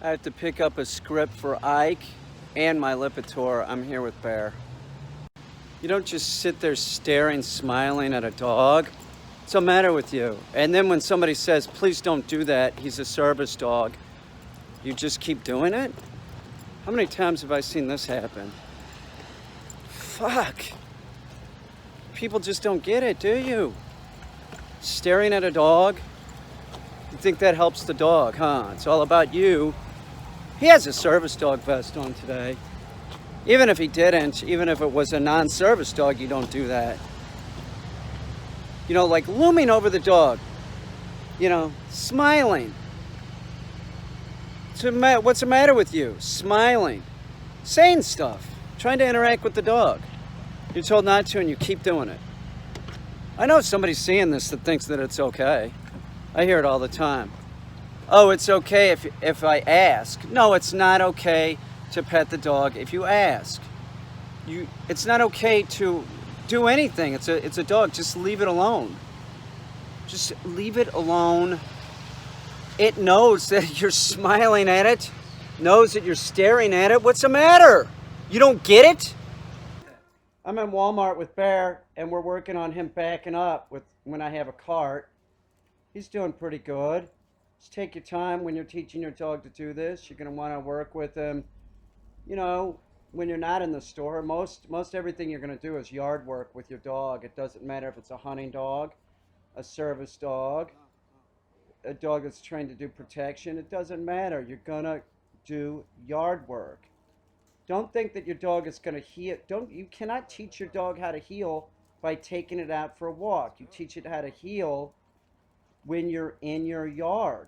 I have to pick up a script for Ike and my Lipitor. I'm here with Bear. You don't just sit there staring, smiling at a dog. What's the matter with you? And then when somebody says, please don't do that, he's a service dog, you just keep doing it? How many times have I seen this happen? Fuck. People just don't get it, do you? Staring at a dog? You think that helps the dog, huh? It's all about you. He has a service dog vest on today. Even if he didn't, even if it was a non-service dog, you don't do that. You know, like looming over the dog. You know, smiling. What's the matter with you? Smiling. Saying stuff. Trying to interact with the dog. You're told not to and you keep doing it. I know somebody's seeing this that thinks that it's okay. I hear it all the time. Oh, it's okay if I ask. No, it's not okay to pet the dog if you ask. It's not okay to do anything. It's a dog. Just leave it alone. Just leave it alone. It knows that you're smiling at it. Knows that you're staring at it. What's the matter? You don't get it? I'm in Walmart with Bear, and we're working on him backing up when I have a cart. He's doing pretty good. Just take your time when you're teaching your dog to do this. You're going to want to work with him, you know, when you're not in the store. Most everything you're going to do is yard work with your dog. It doesn't matter if it's a hunting dog, a service dog, a dog that's trained to do protection. It doesn't matter. You're going to do yard work. Don't think that your dog is going to heal. You cannot teach your dog how to heal by taking it out for a walk. You teach it how to heal when you're in your yard.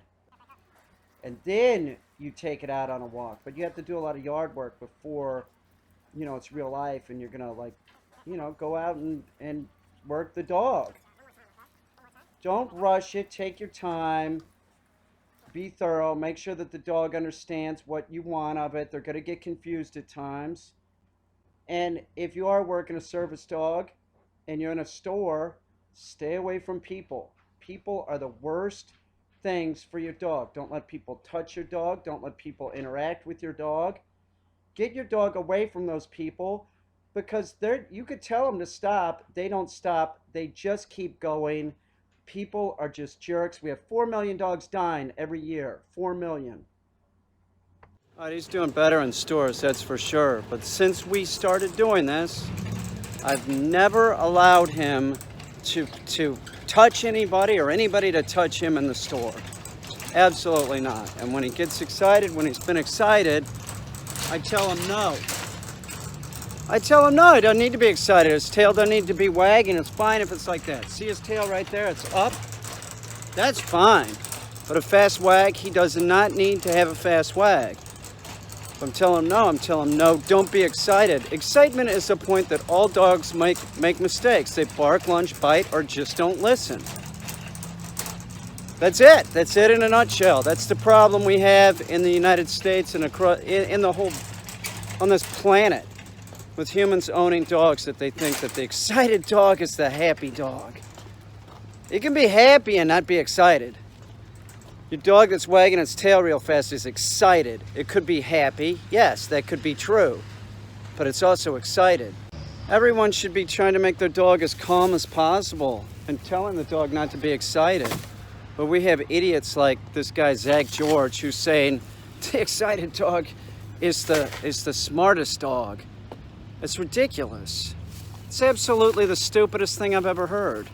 And then you take it out on a walk. But you have to do a lot of yard work before, you know, it's real life and you're going to, like, you know, go out and work the dog. Don't rush it. Take your time. Be thorough. Make sure that the dog understands what you want of it. They're going to get confused at times. And if you are working a service dog and you're in a store, stay away from people. People are the worst things for your dog. Don't let people touch your dog. Don't let people interact with your dog. Get your dog away from those people because you could tell them to stop. They don't stop. They just keep going. People are just jerks. We have 4 million dogs dying every year. 4 million. He's doing better in stores, that's for sure. But since we started doing this, I've never allowed him to touch anybody or anybody to touch him in the store. Absolutely not. And when he gets excited, when he's been excited, I tell him no. I tell him no, he doesn't need to be excited. His tail doesn't need to be wagging. It's fine if it's like that. See his tail right there? It's up. That's fine. But a fast wag, he does not need to have a fast wag. If I'm telling him no, don't be excited. Excitement is the point that all dogs make mistakes. They bark, lunge, bite, or just don't listen. That's it. That's it in a nutshell. That's the problem we have in the United States and across in the whole on this planet with humans owning dogs, that they think that the excited dog is the happy dog. It can be happy and not be excited. Your dog that's wagging its tail real fast is excited. It could be happy. Yes, that could be true. But it's also excited. Everyone should be trying to make their dog as calm as possible and telling the dog not to be excited. But we have idiots like this guy, Zach George, who's saying the excited dog is the smartest dog. It's ridiculous. It's absolutely the stupidest thing I've ever heard.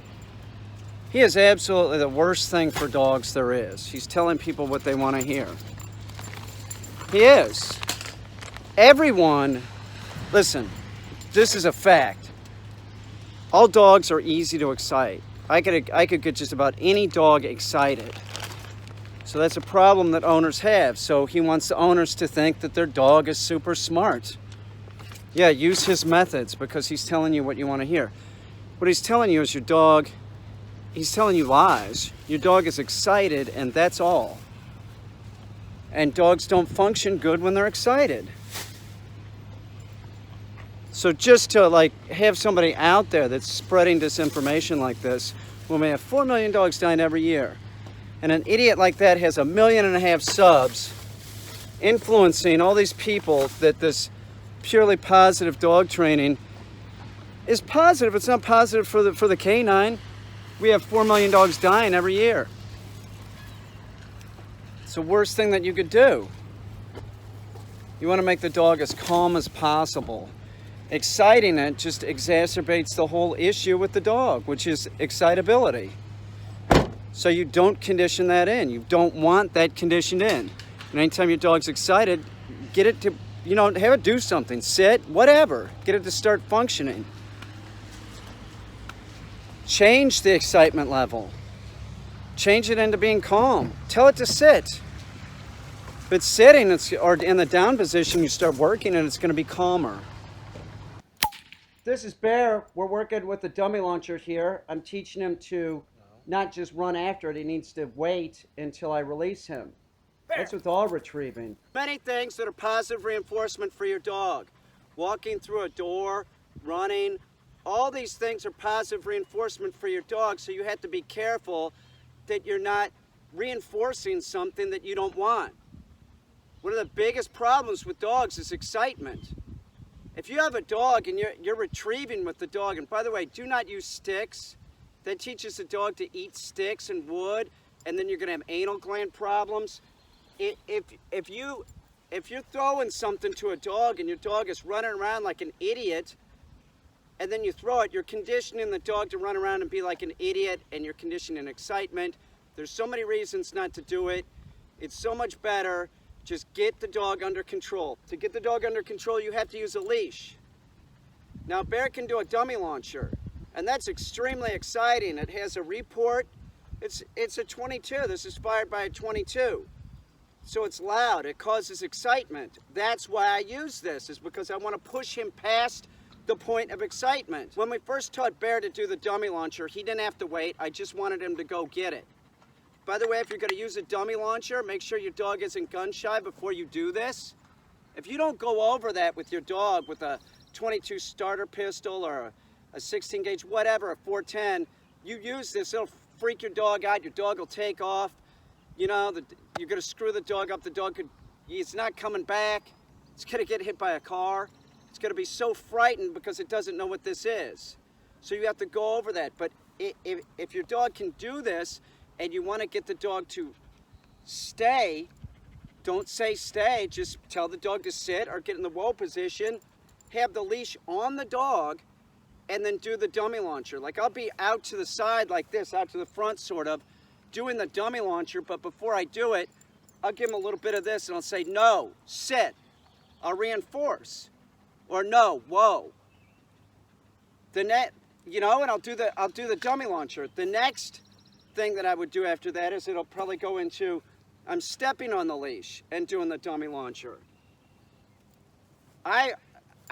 He is absolutely the worst thing for dogs there is. He's telling people what they want to hear. He is. Everyone, listen, this is a fact. All dogs are easy to excite. I could get just about any dog excited. So that's a problem that owners have. So he wants the owners to think that their dog is super smart. Yeah, use his methods because he's telling you what you want to hear. What he's telling you is your dog, he's telling you lies. Your dog is excited and that's all. And dogs don't function good when they're excited. So just to like have somebody out there that's spreading disinformation like this, when we have 4 million dogs dying every year, and an idiot like that has 1.5 million subs, influencing all these people that this purely positive dog training is positive. It's not positive for the canine. We have 4 million dogs dying every year. It's the worst thing that you could do. You want to make the dog as calm as possible. Exciting it just exacerbates the whole issue with the dog, which is excitability. So you don't condition that in. You don't want that conditioned in. And anytime your dog's excited, get it to, have it do something. Sit, whatever. Get it to start functioning. Change the excitement level. Change it into being calm. Tell it to sit. If it's sitting or in the down position, you start working and it's going to be calmer. This is Bear. We're working with the dummy launcher here. I'm teaching him to not just run after it. He needs to wait until I release him. Bear. That's with all retrieving. Many things that are positive reinforcement for your dog. Walking through a door, running, all these things are positive reinforcement for your dog, so you have to be careful that you're not reinforcing something that you don't want. One of the biggest problems with dogs is excitement. If you have a dog and you're retrieving with the dog, and by the way, do not use sticks. That teaches the dog to eat sticks and wood, and then you're going to have anal gland problems. If you're throwing something to a dog and your dog is running around like an idiot, and then you throw it, you're conditioning the dog to run around and be like an idiot, and you're conditioning excitement. There's so many reasons not to do it. It's so much better. Just get the dog under control. To get the dog under control, you have to use a leash. Now, Bear can do a dummy launcher, and that's extremely exciting. It has a report. It's a 22. This is fired by a 22. So it's loud. It causes excitement. That's why I use this, is because I want to push him past the point of excitement. When we first taught Bear to do the dummy launcher, he didn't have to wait. I just wanted him to go get it. By the way, if you're going to use a dummy launcher, make sure your dog isn't gun shy before you do this. If you don't go over that with your dog with a 22 starter pistol or a 16 gauge, whatever, a 410, you use this, it'll freak your dog out. Your dog will take off. You're going to screw the dog up. The dog he's not coming back. It's going to get hit by a car. It's going to be so frightened because it doesn't know what this is. So you have to go over that. But if your dog can do this, and you want to get the dog to stay, don't say stay, just tell the dog to sit or get in the whoa position, have the leash on the dog, and then do the dummy launcher. Like, I'll be out to the side like this, out to the front sort of, doing the dummy launcher, but before I do it, I'll give him a little bit of this and I'll say, no, sit. I'll reinforce. Or no, whoa. And I'll do the dummy launcher. The next thing that I would do after that is it'll probably go into I'm stepping on the leash and doing the dummy launcher. I'm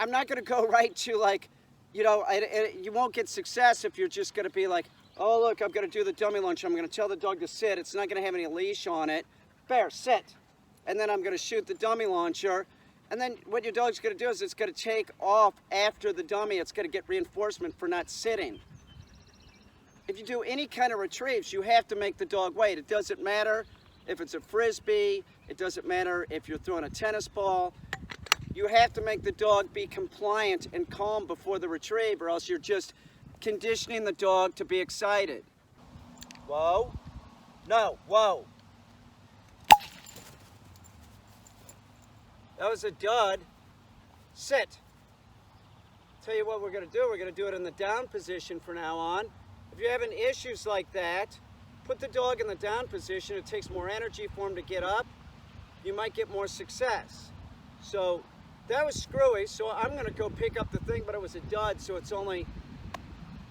not going to go right to you won't get success if you're just going to be like, oh look, I'm going to do the dummy launcher. I'm going to tell the dog to sit. It's not going to have any leash on it. Bear, sit. And then I'm going to shoot the dummy launcher. And then what your dog's going to do is it's going to take off after the dummy. It's going to get reinforcement for not sitting. If you do any kind of retrieves, you have to make the dog wait. It doesn't matter if it's a frisbee. It doesn't matter if you're throwing a tennis ball. You have to make the dog be compliant and calm before the retrieve, or else you're just conditioning the dog to be excited. Whoa. No, whoa. That was a dud. Sit. Tell you what we're going to do. We're going to do it in the down position from now on. If you're having issues like that, put the dog in the down position. It takes more energy for him to get up. You might get more success. So that was screwy, so I'm going to go pick up the thing, but it was a dud, so it's only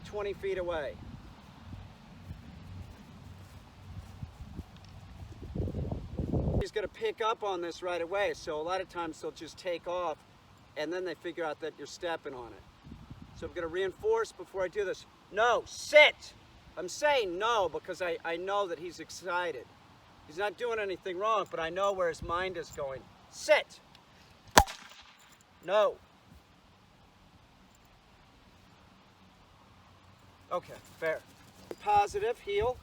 20 feet away. He's going to pick up on this right away, so a lot of times they'll just take off, and then they figure out that you're stepping on it. So I'm going to reinforce before I do this. No, sit! I'm saying no because I know that he's excited. He's not doing anything wrong, but I know where his mind is going. Sit! No. Okay, fair. Positive, heel,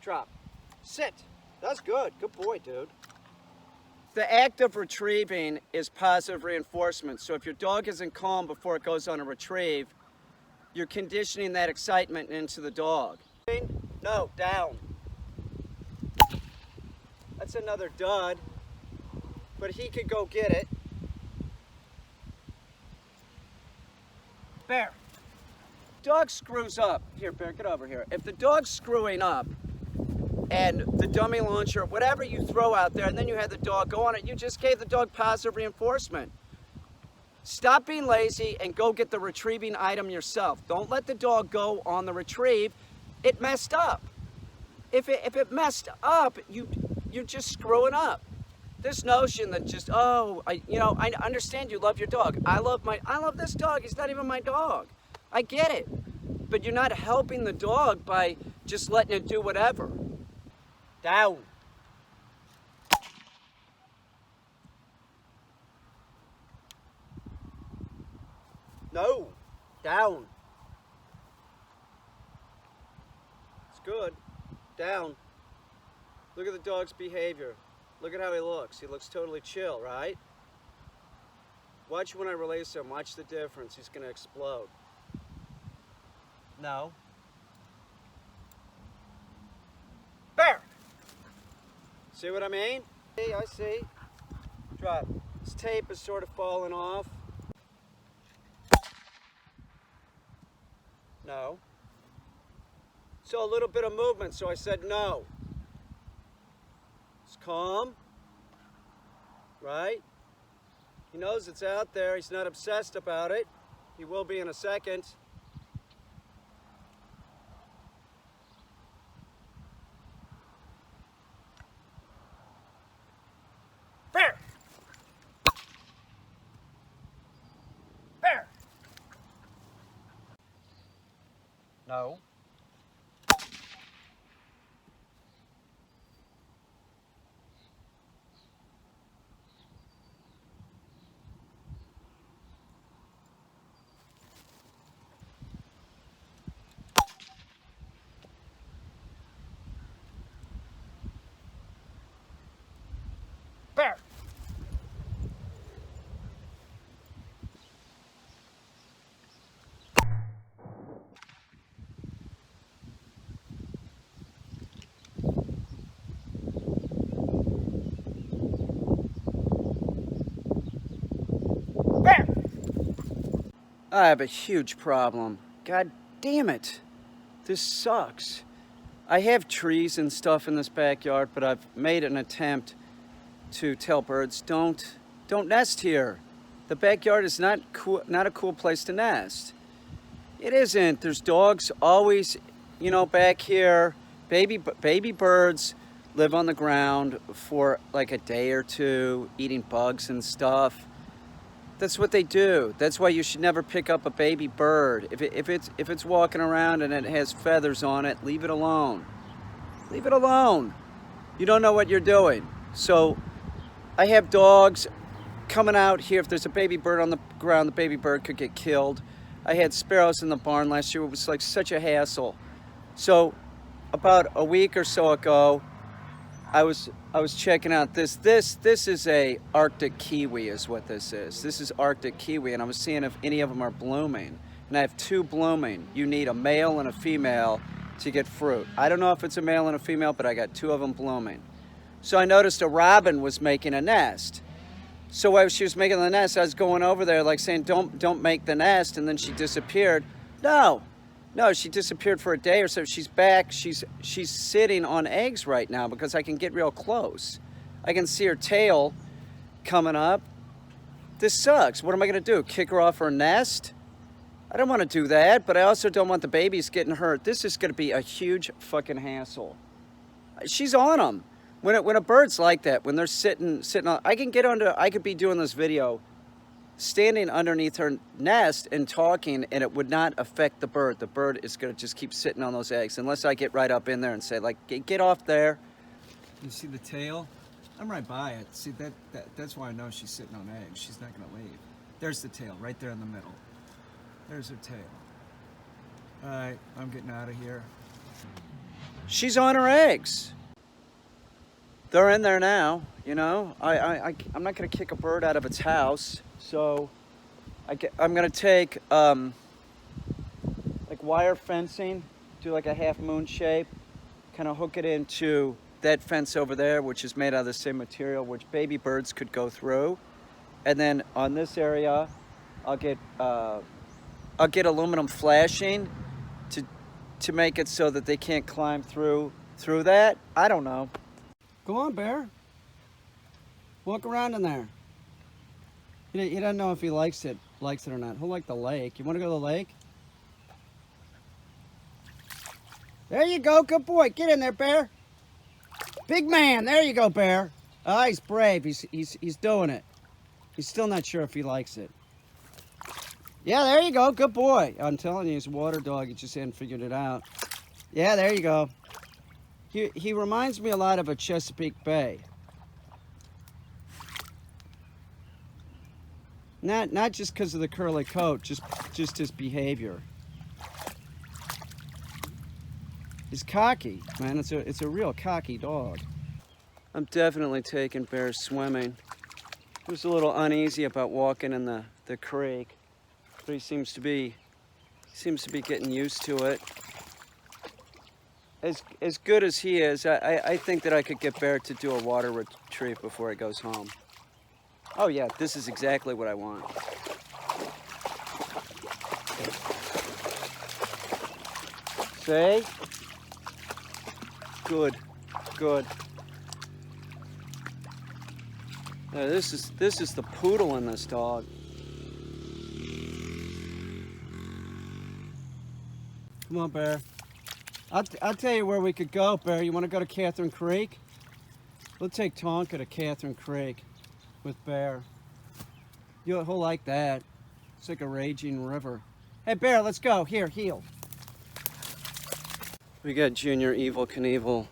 drop. Sit. That's good. Good boy, dude. The act of retrieving is positive reinforcement. So if your dog isn't calm before it goes on a retrieve, you're conditioning that excitement into the dog. No, down. That's another dud, but he could go get it. Bear. Dog screws up. Here, Bear, get over here. If the dog's screwing up and the dummy launcher, whatever you throw out there, and then you had the dog go on it, you just gave the dog positive reinforcement. Stop being lazy and go get the retrieving item yourself. Don't let the dog go on the retrieve. It messed up. If it messed up, you're just screwing up. This notion that just, oh, I understand you love your dog. I love this dog. He's not even my dog. I get it. But you're not helping the dog by just letting it do whatever. Down. No. Down. It's good. Down. Look at the dog's behavior. Look at how he looks. He looks totally chill, right? Watch when I release him. Watch the difference. He's going to explode. No. Bear! See what I mean? See, I see. Drop. This tape is sort of falling off. No. So a little bit of movement, so I said no. It's calm, right? He knows it's out there. He's not obsessed about it. He will be in a second. Bear! Bear! No. Bear! Bear! I have a huge problem. God damn it. This sucks. I have trees and stuff in this backyard, but I've made an attempt to tell birds, don't nest here. The backyard is not a cool place to nest. It isn't. There's dogs always, back here. Baby birds live on the ground for like a day or two, eating bugs and stuff. That's what they do. That's why you should never pick up a baby bird. If it's walking around and it has feathers on it, leave it alone. Leave it alone. You don't know what you're doing. So I have dogs coming out here. If there's a baby bird on the ground, the baby bird could get killed. I had sparrows in the barn last year. It was like such a hassle. So about a week or so ago, I was checking out this is a Arctic kiwi is what this is. This is Arctic kiwi, and I was seeing if any of them are blooming. And I have two blooming. You need a male and a female to get fruit. I don't know if it's a male and a female, but I got two of them blooming. So I noticed a robin was making a nest. So while she was making the nest, I was going over there like saying, don't make the nest, and then she disappeared. No, she disappeared for a day or so. She's back. She's sitting on eggs right now because I can get real close. I can see her tail coming up. This sucks. What am I going to do? Kick her off her nest? I don't want to do that, but I also don't want the babies getting hurt. This is going to be a huge fucking hassle. She's on them. When a bird's like that, when they're sitting on, I could be doing this video standing underneath her nest and talking, and it would not affect the bird. The bird is going to just keep sitting on those eggs unless I get right up in there and say, like, get off there. You see the tail? I'm right by it. See, that's why I know she's sitting on eggs. She's not going to leave. There's the tail right there in the middle. There's her tail. All right, I'm getting out of here. She's on her eggs. they're in there now, you know. I'm not gonna kick a bird out of its house, so I'm gonna take like wire fencing, do like a half moon shape, kind of hook it into that fence over there, which is made out of the same material which baby birds could go through. And then on this area, I'll get aluminum flashing to make it so that they can't climb through that. I don't know. Go on, Bear. Walk around in there. He doesn't know if he likes it or not. He'll like the lake. You want to go to the lake? There you go. Good boy. Get in there, Bear. Big man. There you go, Bear. Ah, he's brave. He's doing it. He's still not sure if he likes it. Yeah, there you go. Good boy. I'm telling you, he's a water dog. He just hadn't figured it out. Yeah, there you go. He reminds me a lot of a Chesapeake Bay. Not just because of the curly coat, just his behavior. He's cocky, man. It's a real cocky dog. I'm definitely taking Bear swimming. He was a little uneasy about walking in the creek, but he seems to be getting used to it. As good as he is, I think that I could get Bear to do a water retrieve before he goes home. Oh yeah, this is exactly what I want. See? Good. This is the poodle in this dog. Come on, Bear. I'll tell you where we could go, Bear. You want to go to Catherine Creek? We'll take Tonka to Catherine Creek with Bear. He'll like that. It's like a raging river. Hey, Bear, let's go. Here, heel. We got Junior Evel Knievel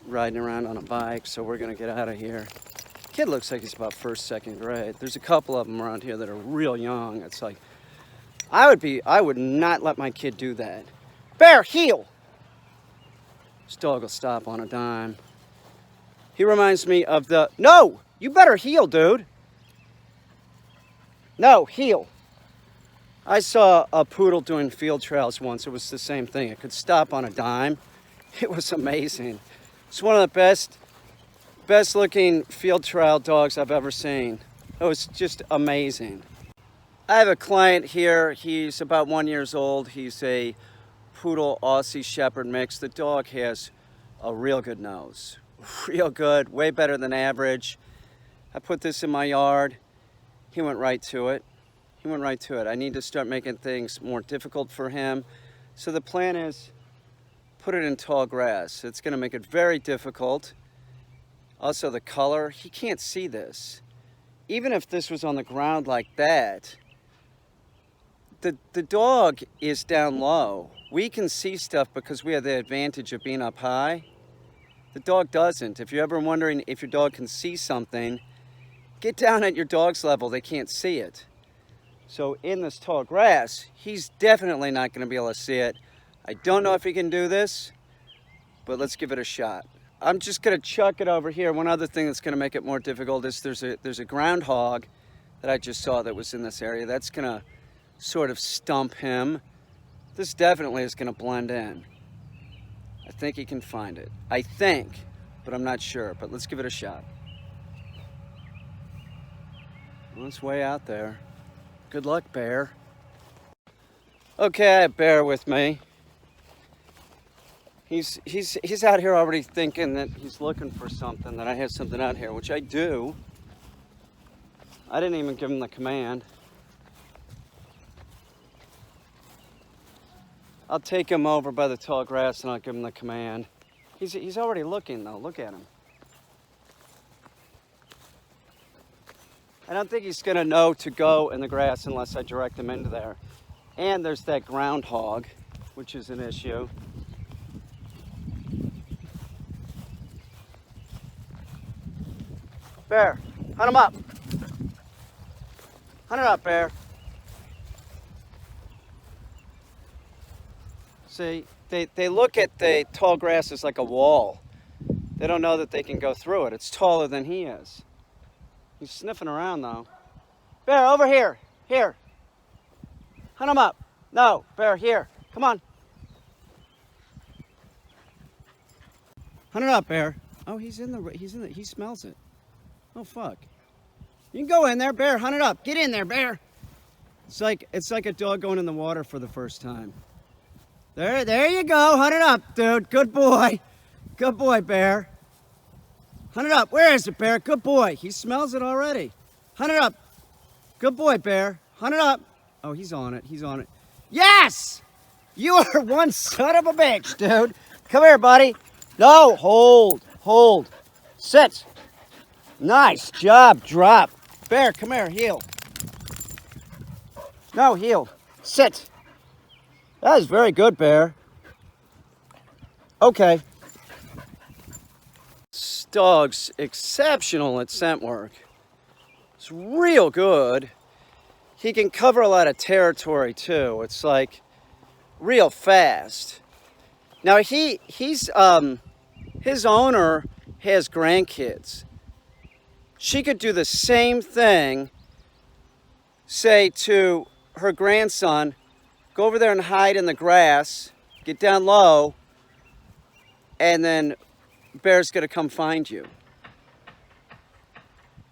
riding around on a bike, so we're gonna get out of here. Kid looks like he's about first, second grade. There's a couple of them around here that are real young. It's like, I would not let my kid do that. Bear, heel! This dog will stop on a dime. He reminds me of no! You better heel, dude! No, heel. I saw a poodle doing field trials once. It was the same thing. It could stop on a dime. It was amazing. It's one of the best looking field trial dogs I've ever seen. It was just amazing. I have a client here. He's about 1 year old. He's a poodle Aussie Shepherd mix. The dog has a real good nose. Real good, way better than average. I put this in my yard. He went right to it. I need to start making things more difficult for him. So the plan is put it in tall grass. It's gonna make it very difficult. Also the color, he can't see this. Even if this was on the ground like that, the dog is down low. We can see stuff because we have the advantage of being up high. The dog doesn't. If you're ever wondering if your dog can see something, get down at your dog's level. They can't see it. So in this tall grass, he's definitely not going to be able to see it. I don't know if he can do this, but let's give it a shot. I'm just going to chuck it over here. One other thing that's going to make it more difficult is there's a groundhog that I just saw that was in this area. That's going to sort of stump him. This definitely is going to blend in. I think he can find it. I think, but I'm not sure. But let's give it a shot. Well, it's way out there. Good luck, Bear. Okay, I have Bear with me. He's out here already thinking that he's looking for something, that I have something out here, which I do. I didn't even give him the command. I'll take him over by the tall grass and I'll give him the command. He's already looking though, look at him. I don't think he's gonna know to go in the grass unless I direct him into there. And there's that groundhog, which is an issue. Bear, hunt him up. Hunt it up, Bear. See, they look at the tall grass as like a wall. They don't know that they can go through it. It's taller than he is. He's sniffing around though. Bear, over here. Here. Hunt him up. No, Bear, here. Come on. Hunt it up, Bear. Oh, he smells it. Oh, fuck. You can go in there, Bear. Hunt it up. Get in there, Bear. It's like a dog going in the water for the first time. There you go. Hunt it up, dude. Good boy. Good boy, Bear. Hunt it up. Where is it, Bear? Good boy. He smells it already. Hunt it up. Good boy, Bear. Hunt it up. Oh, he's on it. He's on it. Yes! You are one son of a bitch, dude. Come here, buddy. No, hold. Sit. Nice job. Drop. Bear, come here. Heel. No, heel. Sit. That is very good, Bear. Okay. This dog's exceptional at scent work. It's real good. He can cover a lot of territory too. It's like real fast. Now his owner has grandkids. She could do the same thing, say to her grandson, go over there and hide in the grass, get down low, and then Bear's gonna come find you.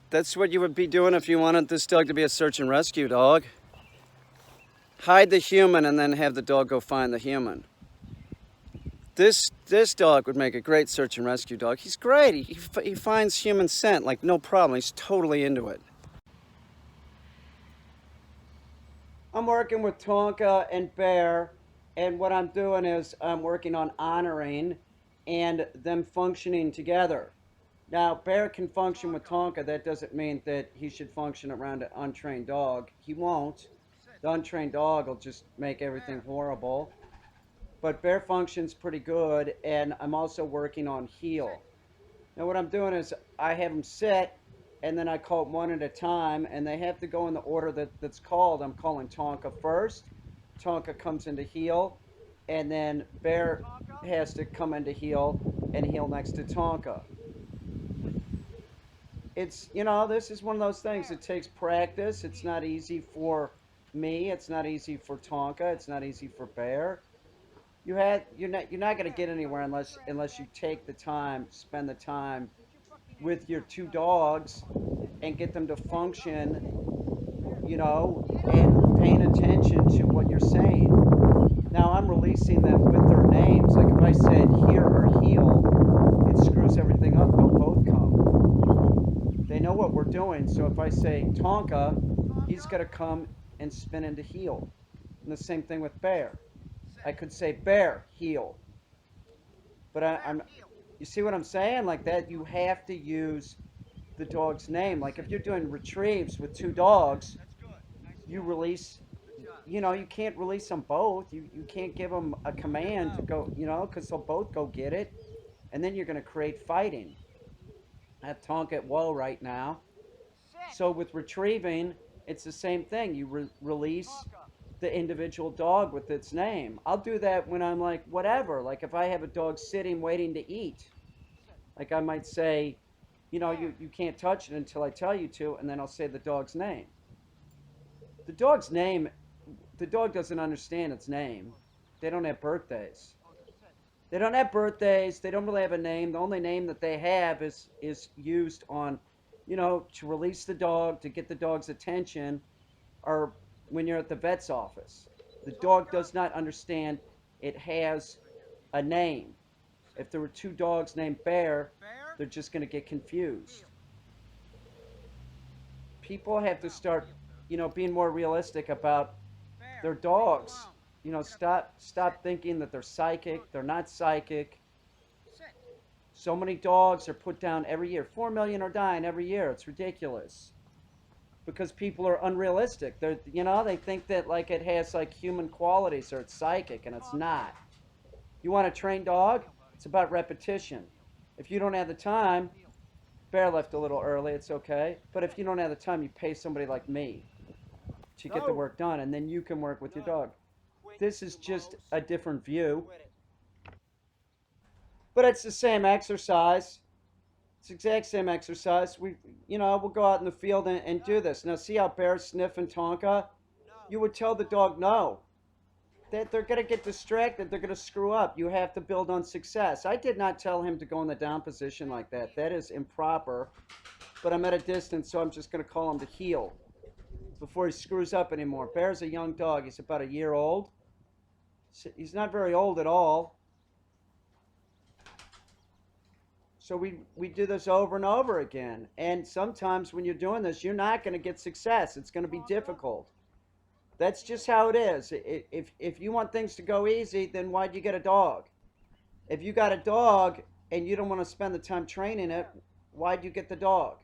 That's what you would be doing if you wanted this dog to be a search and rescue dog. Hide the human and then have the dog go find the human. This dog would make a great search and rescue dog. He's great. He finds human scent like no problem. He's totally into it. I'm working with Tonka and Bear, and what I'm doing is I'm working on honoring and them functioning together. Now, Bear can function with Tonka. That doesn't mean that he should function around an untrained dog. He won't. The untrained dog will just make everything horrible. But Bear functions pretty good, and I'm also working on heel. Now, what I'm doing is I have them sit, and then I call them one at a time, and they have to go in the order that's called. I'm calling Tonka first. Tonka comes into heel, and then Bear has to come into heel and heel next to Tonka. It's, this is one of those things. It takes practice. It's not easy for me. It's not easy for Tonka. It's not easy for Bear. You're not going to get anywhere unless you take the time, spend the time with your two dogs and get them to function, and paying attention to what you're saying. Now I'm releasing them with their names. Like if I said here or heel, it screws everything up. They'll both come. They know what we're doing. So if I say Tonka, he's going to come and spin into heel. And the same thing with Bear. I could say Bear, heel. But you see what I'm saying? Like that, you have to use the dog's name. Like if you're doing retrieves with two dogs, you release, you can't release them both. You can't give them a command to go, because they'll both go get it. And then you're going to create fighting. I have Tonka at whoa right now. So with retrieving, it's the same thing. You release the individual dog with its name. I'll do that when I'm like, whatever. Like if I have a dog sitting waiting to eat. Like I might say, you can't touch it until I tell you to, and then I'll say the dog's name. The dog's name, the dog doesn't understand its name. They don't have birthdays. They don't have birthdays. They don't really have a name. The only name that they have is used on, to release the dog, to get the dog's attention, or when you're at the vet's office. The dog does not understand it has a name. If there were two dogs named Bear, they're just going to get confused. People have to start, being more realistic about their dogs. Stop thinking that they're psychic. They're not psychic. So many dogs are put down every year. 4 million are dying every year. It's ridiculous. Because people are unrealistic. They think that like it has like human qualities or it's psychic, and it's not. You want a trained dog? It's about repetition. If you don't have the time, Bear left a little early, it's okay. But if you don't have the time, you pay somebody like me to get the work done, and then you can work with your dog. This is just a different view. But it's the same exercise. It's the exact same exercise. We'll go out in the field and do this. Now, see how Bear's sniffing Tonka? You would tell the dog no. They're going to get distracted. They're going to screw up. You have to build on success. I did not tell him to go in the down position like that. That is improper. But I'm at a distance, so I'm just going to call him to heel before he screws up anymore. Bear's a young dog. He's about a year old. He's not very old at all. So we do this over and over again. And sometimes when you're doing this, you're not going to get success. It's going to be difficult. That's just how it is. If you want things to go easy, then why'd you get a dog? If you got a dog and you don't want to spend the time training it, why'd you get the dog?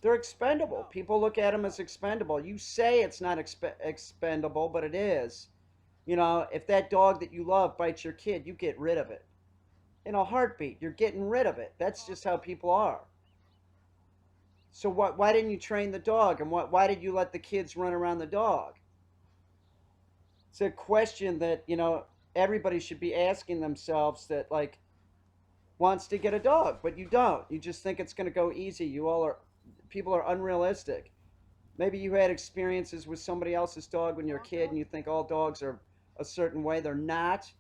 They're expendable. People look at them as expendable. You say it's not expendable, but it is. If that dog that you love bites your kid, you get rid of it. In a heartbeat, you're getting rid of it. That's just how people are. So why didn't you train the dog? And why did you let the kids run around the dog? It's a question that, everybody should be asking themselves that, like, wants to get a dog, but you don't. You just think it's going to go easy. People are unrealistic. Maybe you had experiences with somebody else's dog when you're a kid and you think all dogs are a certain way. They're not.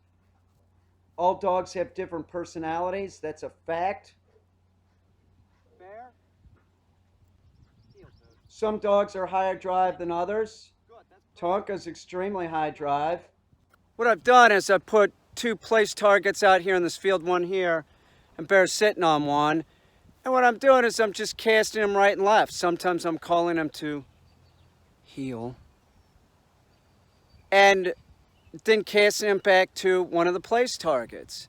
All dogs have different personalities. That's a fact. Some dogs are higher drive than others. Tonka's extremely high drive. What I've done is I've put 2 place targets out here in this field, one here, and Bear's sitting on one. And what I'm doing is I'm just casting him right and left. Sometimes I'm calling him to heel. And then casting him back to one of the place targets.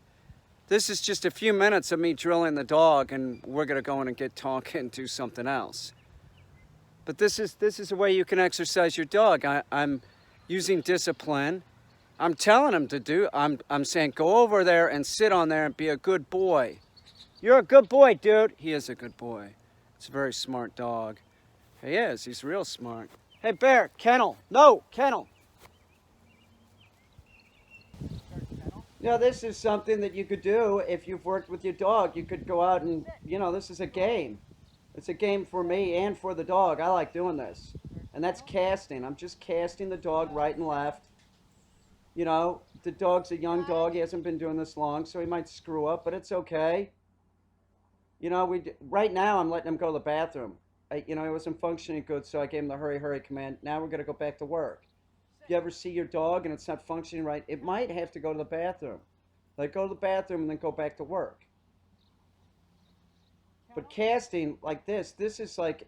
This is just a few minutes of me drilling the dog, and we're going to go in and get Tonka and do something else. But this is a way you can exercise your dog. I'm using discipline. I'm telling him to do. I'm saying go over there and sit on there and be a good boy. You're a good boy, dude. He is a good boy. It's a very smart dog. He is. He's real smart. Hey, Bear, kennel. No, kennel. This is something that you could do if you've worked with your dog. You could go out and, this is a game. It's a game for me and for the dog. I like doing this. And that's casting. I'm just casting the dog right and left. The dog's a young dog. He hasn't been doing this long, so he might screw up, but it's okay. Right now I'm letting him go to the bathroom. He wasn't functioning good, so I gave him the hurry, hurry command. Now we're going to go back to work. If you ever see your dog and it's not functioning right, it might have to go to the bathroom. Like, go to the bathroom and then go back to work. But casting like this is like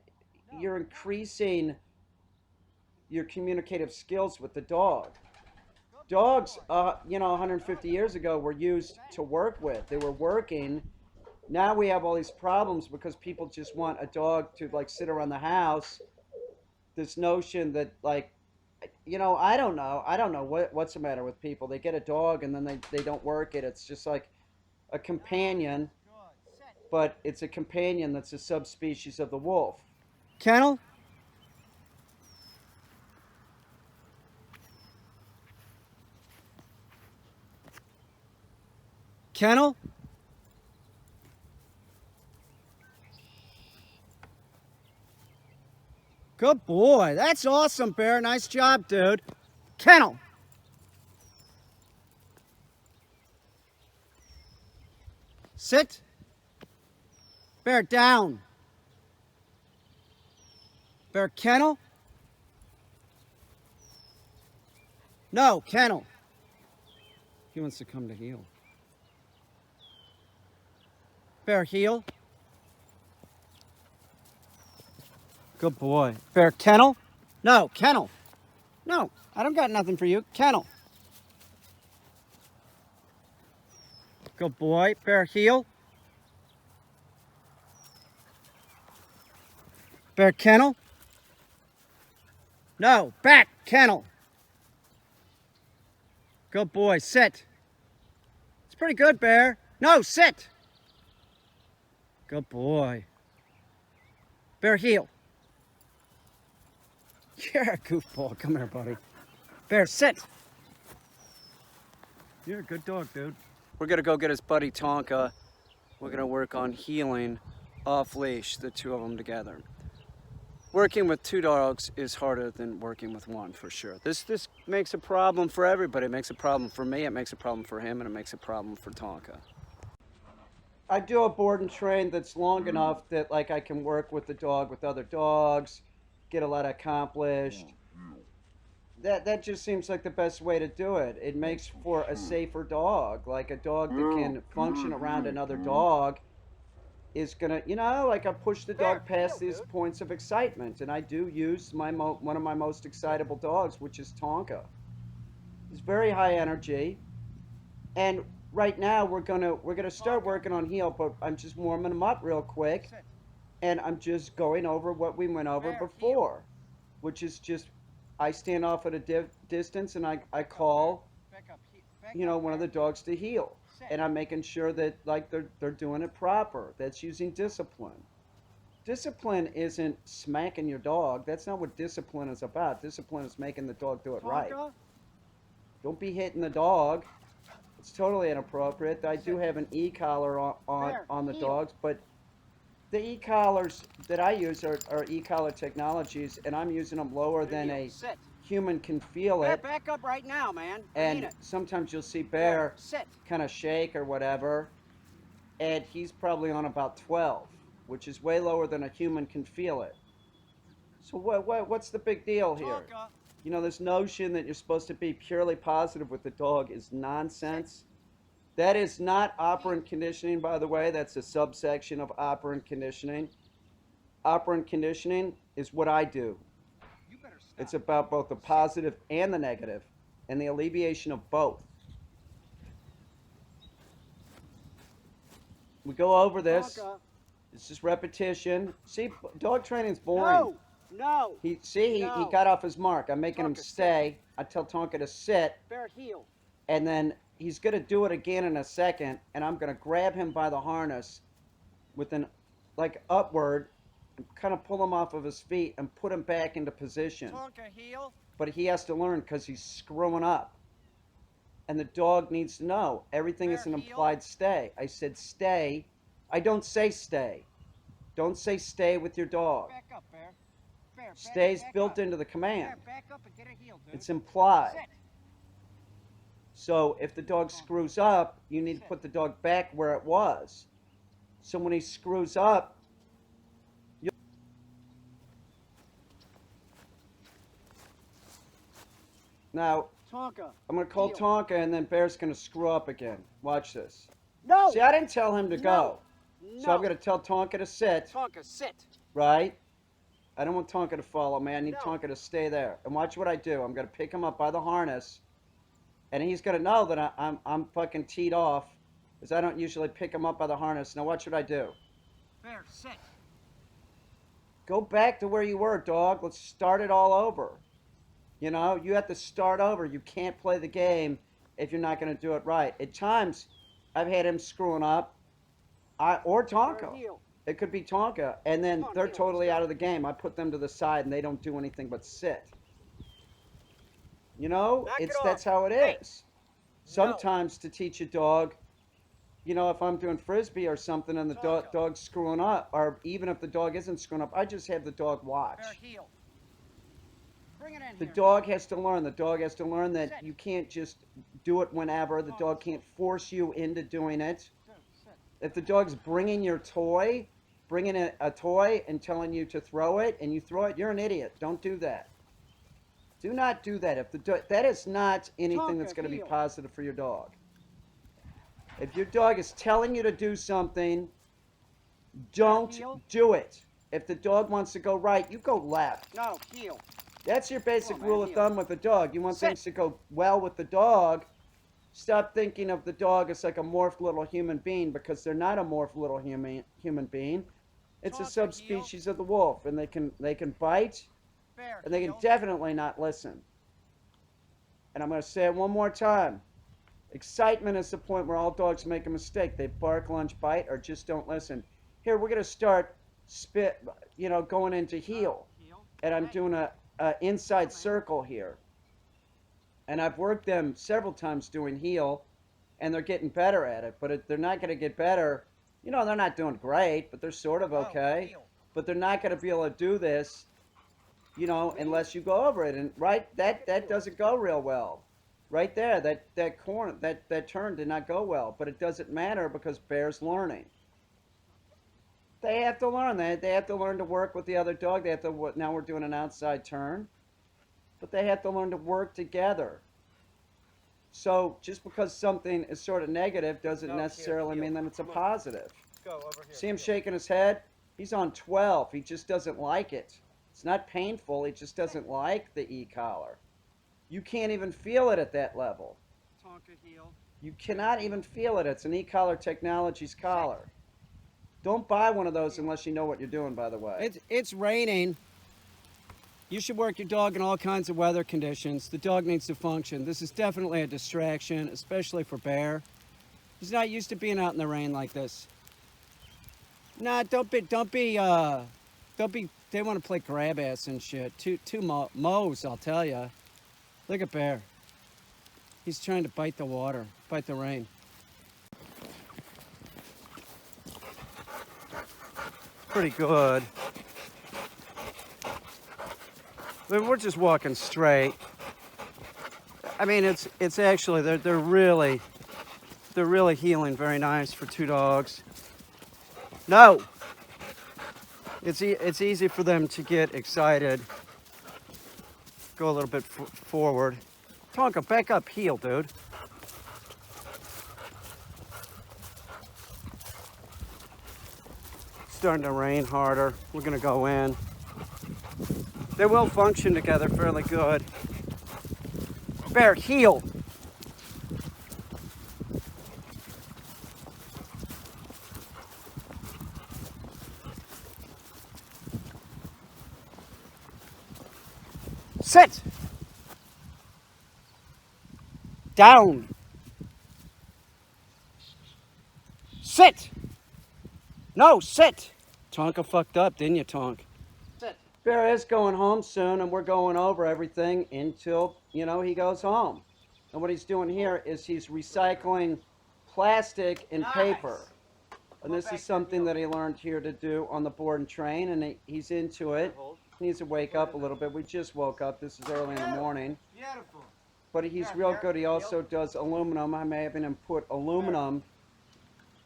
you're increasing your communicative skills with the dog. Dogs, 150 years ago were used to work with. They were working. Now we have all these problems because people just want a dog to, like, sit around the house. This notion that, like, I don't know what's the matter with people. They get a dog and then they don't work it. It's just like a companion, but it's a companion that's a subspecies of the wolf. Kennel? Kennel? Good boy. That's awesome, Bear. Nice job, dude. Kennel. Sit. Bear, down. Bear, kennel. No, kennel. He wants to come to heel. Bear, heel. Good boy. Bear, kennel. No, kennel. No, I don't got nothing for you. Kennel. Good boy. Bear, heel. Bear, kennel. No, back, kennel. Good boy. Sit. It's pretty good, Bear. No, sit. Good boy. Bear, heel. You're a goofball. Come here, buddy. Bear, sit. You're a good dog, dude. We're gonna go get his buddy Tonka. We're gonna work on healing off leash, the two of them together. Working with two dogs is harder than working with one, for sure. This makes a problem for everybody. It makes a problem for me, it makes a problem for him, and it makes a problem for Tonka. I do a board and train that's long enough that like I can work with the dog with other dogs, get a lot accomplished. That just seems like the best way to do it. It makes for a safer dog, like a dog that can function around another dog is gonna, like I push the dog past these points of excitement, and I do use one of my most excitable dogs, which is Tonka. He's very high energy, and right now we're gonna start working on heel, but I'm just warming him up real quick, and I'm just going over what we went over before, which is just I stand off at a distance and I call, one of the dogs to heel. And I'm making sure that like they're doing it proper. That's using discipline. Discipline isn't smacking your dog. That's not what discipline is about. Discipline is making the dog do it right. Don't be hitting the dog. It's totally inappropriate. I do have an e-collar on the dogs, but the e-collars that I use are e-collar technologies, and I'm using them lower than a human can feel it. Bear, back up right now, man. And sometimes you'll see Bear kind of shake or whatever, and he's probably on about 12, which is way lower than a human can feel it. So what's the big deal here? This notion that you're supposed to be purely positive with the dog is nonsense. That is not operant conditioning, by the way. That's a subsection of operant conditioning. Operant conditioning is what I do. It's about both the positive and the negative, and the alleviation of both. We go over this. It's just repetition. See, dog training's boring. No. He got off his mark. I'm making him stay. I tell Tonka to sit. Bear heel. And then he's going to do it again in a second, and I'm going to grab him by the harness with upward, and kind of pull him off of his feet and put him back into position. Tonka heel. But he has to learn because he's screwing up. And the dog needs to know everything is an implied stay. I said stay. I don't say stay. Don't say stay with your dog. Back up, Bear. Stay's built into the command. Bear, back up and get a heel, dude. It's implied. Sit. So if the dog screws up, you need to put the dog back where it was. So when he screws up, now, Tonka. I'm going to call Tonka, and then Bear's going to screw up again. Watch this. No. See, I didn't tell him to go. No. So I'm going to tell Tonka to sit. Tonka, sit. Right? I don't want Tonka to follow me. I need Tonka to stay there. And watch what I do. I'm going to pick him up by the harness, and he's going to know that I'm fucking teed off, because I don't usually pick him up by the harness. Now watch what I do. Bear, sit. Go back to where you were, dog. Let's start it all over. You have to start over. You can't play the game if you're not going to do it right. At times, I've had him screwing up, or Tonka. It could be Tonka, and then they're totally out of the game. I put them to the side, and they don't do anything but sit. That's how it is. Sometimes to teach a dog, if I'm doing frisbee or something and the dog's screwing up, or even if the dog isn't screwing up, I just have the dog watch. Bring it in The here. dog has to learn. The dog has to learn that you can't just do it whenever. The dog can't force you into doing it. If the dog's bringing a toy and telling you to throw it, and you throw it, you're an idiot. Don't do that. Do not do that. That is not anything that's going to be positive for your dog. If your dog is telling you to do something, don't do it. If the dog wants to go right, you go left. No, heel. That's your basic rule of thumb with the dog. You want things to go well with the dog, stop thinking of the dog as like a morphed little human being, because they're not a morphed little human being. It's a subspecies of the wolf, and they can bite, and they can definitely not listen. And I'm going to say it one more time. Excitement is the point where all dogs make a mistake. They bark, lunge, bite, or just don't listen. Here, we're going to start going into heel. And I'm doing a inside circle here. And I've worked them several times doing heel. and they're getting better at it. But they're not going to get better. You know, they're not doing great, but they're sort of okay. Heel. But they're not going to be able to do this, you know, unless you go over it. And right, that doesn't go real well. Right there, that corner, that turn did not go well. But it doesn't matter because Bear's learning. They have to learn that. They have to learn to work with the other dog. They have to. Now we're doing an outside turn, but they have to learn to work together. So just because something is sort of negative doesn't Go, necessarily heel. mean that it's a Come on. positive. Go over here. See him heel. shaking his head? He's on 12. He just doesn't like it. It's not painful. He just doesn't like the e-collar. You can't even feel it at that level. Tonka heel. You cannot even feel it. It's an e-collar technology's collar. Don't buy one of those unless you know what you're doing, by the way. It's raining. You should work your dog in all kinds of weather conditions. The dog needs to function. This is definitely a distraction, especially for Bear. He's not used to being out in the rain like this. Nah, don't be, they want to play grab ass and shit. Two mows, I'll tell ya. Look at Bear. He's trying to bite the water, bite the rain. Pretty good. I mean, we're just walking straight. I mean, it's actually they're really healing very nice for two dogs. No, it's easy for them to get excited. Go a little bit forward. Tonka, back up, heel, dude. Starting to rain harder. We're gonna go in. They will function together fairly good. Bear, heel. Sit. Down. Sit. No, sit. Tonka fucked up, didn't you, Tonk? Sit. Bear is going home soon, and we're going over everything until, you know, he goes home. And what he's doing here is he's recycling plastic and paper. And this is something that he learned here to do on the board and train, and he's into it. He needs to wake up a little bit. We just woke up. This is early in the morning. Beautiful. But he's real good. He also does aluminum. I'm having him put aluminum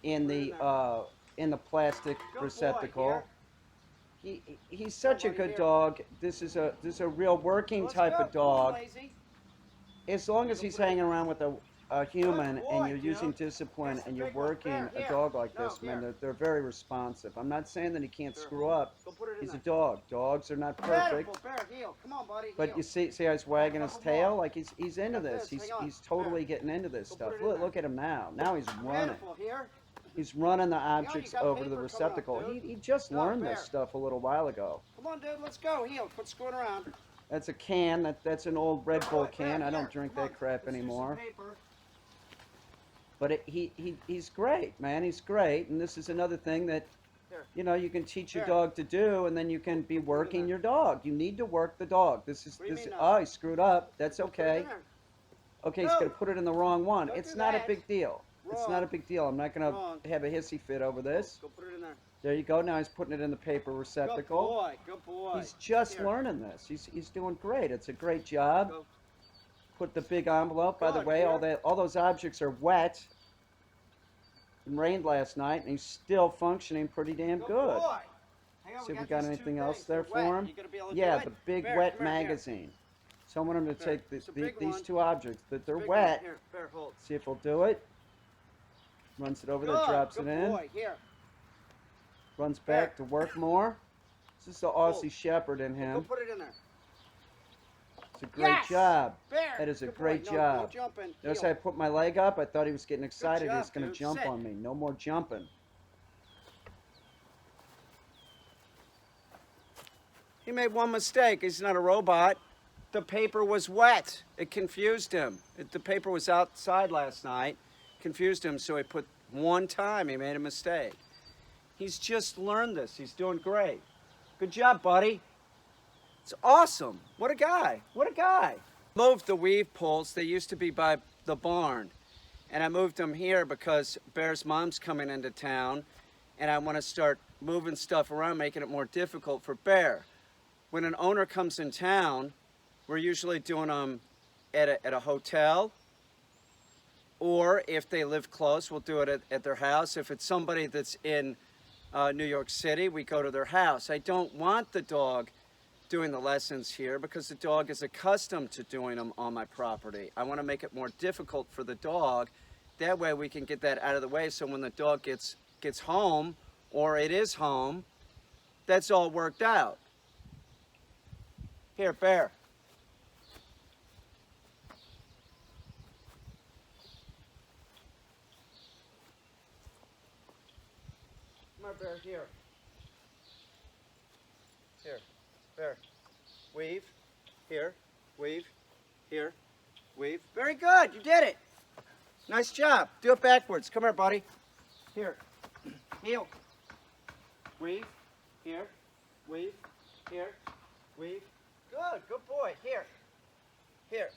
in the plastic receptacle. He's such a good dog. This is a real working type of dog. As long as he's hanging around with a human and you're using discipline and you're working a dog like this, man, they're very responsive. I'm not saying that he can't screw up. He's a dog. Dogs are not perfect. But you see how he's wagging his tail? Like he's into this. He's totally getting into this stuff. Look at him now. Now he's running. He's running the objects over to the receptacle. He just learned this stuff a little while ago. Come on, dude, let's go. Heel, quit screwing around. That's a can. That's an old Red Bull can. I don't drink that crap anymore. But he's great, man. He's great. And this is another thing that, you know, you can teach your dog to do, and then you can be working your dog. You need to work the dog. Oh, he screwed up. That's okay. Okay, he's going to put it in the wrong one. It's not a big deal. It's not a big deal. I'm not going to have a hissy fit over this. Go put it in there. There you go. Now he's putting it in the paper receptacle. Good boy. He's just learning this. He's doing great. It's a great job. Put the big envelope. By the way, all those objects are wet. It rained last night, and he's still functioning pretty damn good. See if we got anything else there for him. Yeah, the big wet magazine. So I want him to take these two objects that they're wet. See if he'll do it. Runs it over there, drops it in. Runs back to work more. This is the Aussie Shepherd in him. Put it in there. It's a great job. Bear. That is a Good great boy. job. No jumping. Notice how I put my leg up? I thought he was getting excited. job, He was going to dude. jump Sit. on me. No more jumping. He made one mistake. He's not a robot. The paper was wet. It confused him. The paper was outside last night. Confused him, so he put one time. He made a mistake. He's just learned this. He's doing great. Good job, buddy. It's awesome. What a guy. What a guy. Moved the weave poles. They used to be by the barn. And I moved him here because Bear's mom's coming into town, and I want to start moving stuff around, making it more difficult for Bear. When an owner comes in town, we're usually doing them at a hotel, or if they live close, we'll do it at their house. If it's somebody that's in New York City, we go to their house. I don't want the dog doing the lessons here because the dog is accustomed to doing them on my property. I want to make it more difficult for the dog. That way we can get that out of the way, so when the dog gets home, or it is home, that's all worked out. Here, Bear. Come on, Bear, here. Here, Bear. Weave. Here, weave. Here, weave. Very good, you did it. Nice job. Do it backwards. Come here, buddy. Here. Heel. Weave. Here. Weave. Here. Weave. Good. Good boy. Here. Here.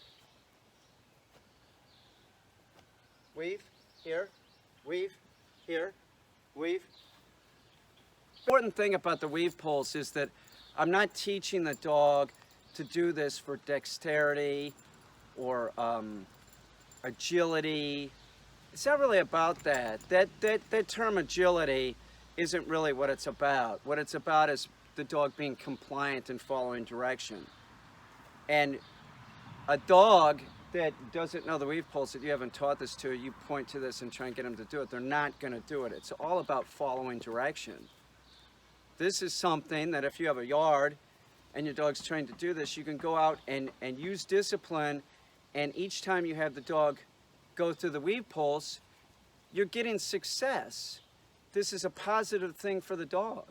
Weave. Here. Weave. Here. Weave. The important thing about the weave pulls is that I'm not teaching the dog to do this for dexterity or agility. It's not really about that. That term agility isn't really what it's about. What it's about is the dog being compliant and following direction. And a dog that doesn't know the weave pulse, that you haven't taught this to, you point to this and try and get them to do it, they're not going to do it. It's all about following direction. This is something that if you have a yard and your dog's trained to do this, you can go out and use discipline, and each time you have the dog go through the weave pulse, you're getting success. This is a positive thing for the dog.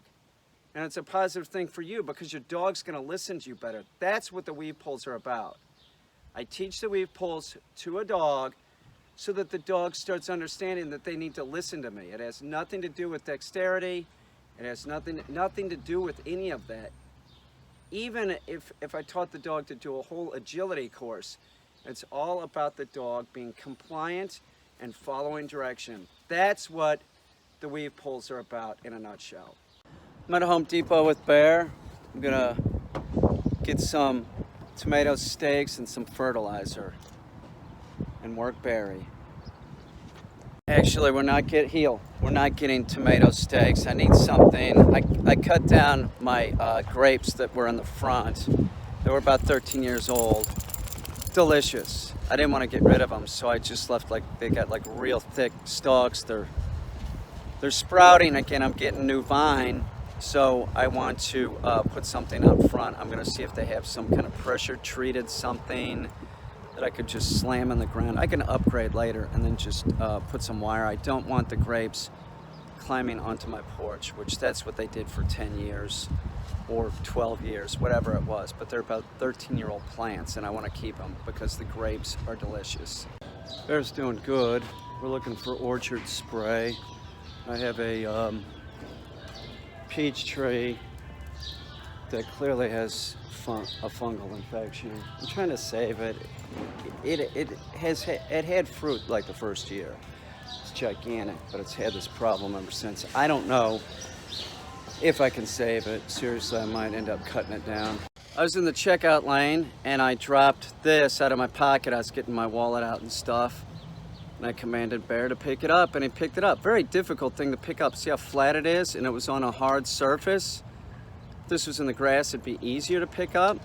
And it's a positive thing for you because your dog's going to listen to you better. That's what the weave pulls are about. I teach the weave pulls to a dog so that the dog starts understanding that they need to listen to me. It has nothing to do with dexterity. It has nothing to do with any of that. Even if I taught the dog to do a whole agility course, it's all about the dog being compliant and following direction. That's what the weave pulls are about in a nutshell. I'm at Home Depot with Bear. I'm gonna get some tomato steaks and some fertilizer and work Barry. Actually, we're not getting tomato steaks. I need something. I cut down my grapes that were in the front. They were about 13 years old. Delicious. I didn't want to get rid of them, so I just left they got real thick stalks. They're sprouting again. I'm getting new vine, so I want to put something out front. I'm going to see if they have some kind of pressure treated something that I could just slam in the ground. I can upgrade later and then just put some wire. I don't want the grapes climbing onto my porch, which that's what they did for 10 years or 12 years, whatever it was. But they're about 13-year-old plants, and I want to keep them because the grapes are delicious. Bear's doing good. We're looking for orchard spray. I have a peach tree that clearly has a fungal infection. I'm trying to save it. It had fruit like the first year. It's gigantic, but it's had this problem ever since. I don't know if I can save it. Seriously, I might end up cutting it down. I was in the checkout lane and I dropped this out of my pocket. I was getting my wallet out and stuff, and I commanded Bear to pick it up, and he picked it up. Very difficult thing to pick up. See how flat it is? And it was on a hard surface. If this was in the grass, it'd be easier to pick up.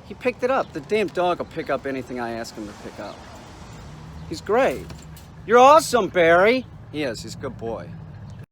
He picked it up. The damn dog will pick up anything I ask him to pick up. He's great. You're awesome, Barry. He is. He's a good boy.